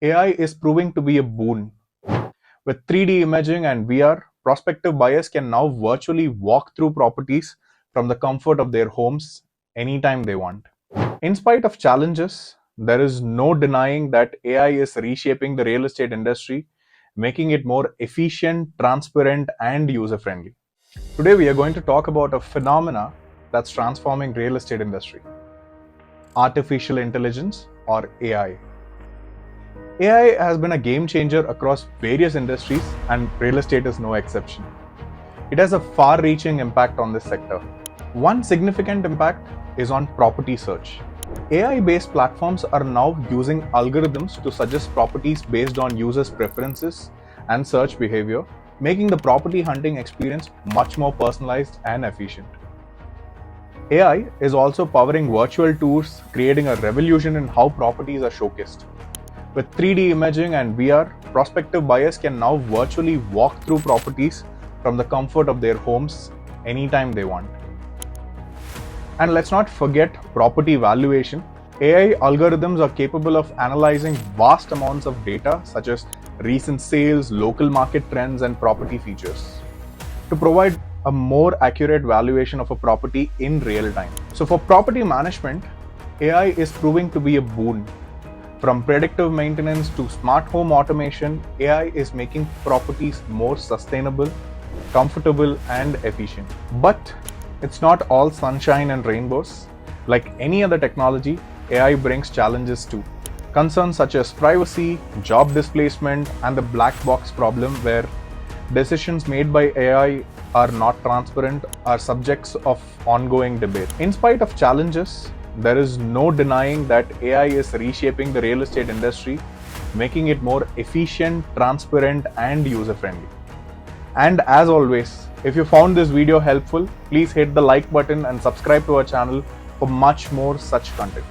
AI is proving to be a boon. With 3D imaging and VR, prospective buyers can now virtually walk through properties from the comfort of their homes anytime they want. In spite of challenges, there is no denying that AI is reshaping the real estate industry, making it more efficient, transparent, and user friendly. Today we are going to talk about a phenomena that's transforming real estate industry: artificial intelligence, or AI. AI has been a game changer across various industries, and real estate is no exception. It has a far reaching impact on this sector. One significant impact is on property search. AI based platforms are now using algorithms to suggest properties based on users' preferences and search behavior, making the property hunting experience much more personalized and efficient. AI is also powering virtual tours, creating a revolution in how properties are showcased. With 3D imaging and VR, prospective buyers can now virtually walk through properties from the comfort of their homes anytime they want. And let's not forget property valuation. AI algorithms are capable of analyzing vast amounts of data such as recent sales, local market trends, and property features to provide a more accurate valuation of a property in real time. So, for property management, AI is proving to be a boon. From predictive maintenance to smart home automation, AI is making properties more sustainable, comfortable, and efficient. But it's not all sunshine and rainbows. Like any other technology, AI brings challenges too. Concerns such as privacy, job displacement, and the black box problem, where decisions made by AI are not transparent, are subjects of ongoing debate. In spite of challenges, there is no denying that AI is reshaping the real estate industry, making it more efficient, transparent, and user friendly. And as always, if you found this video helpful, please hit the like button and subscribe to our channel for much more such content.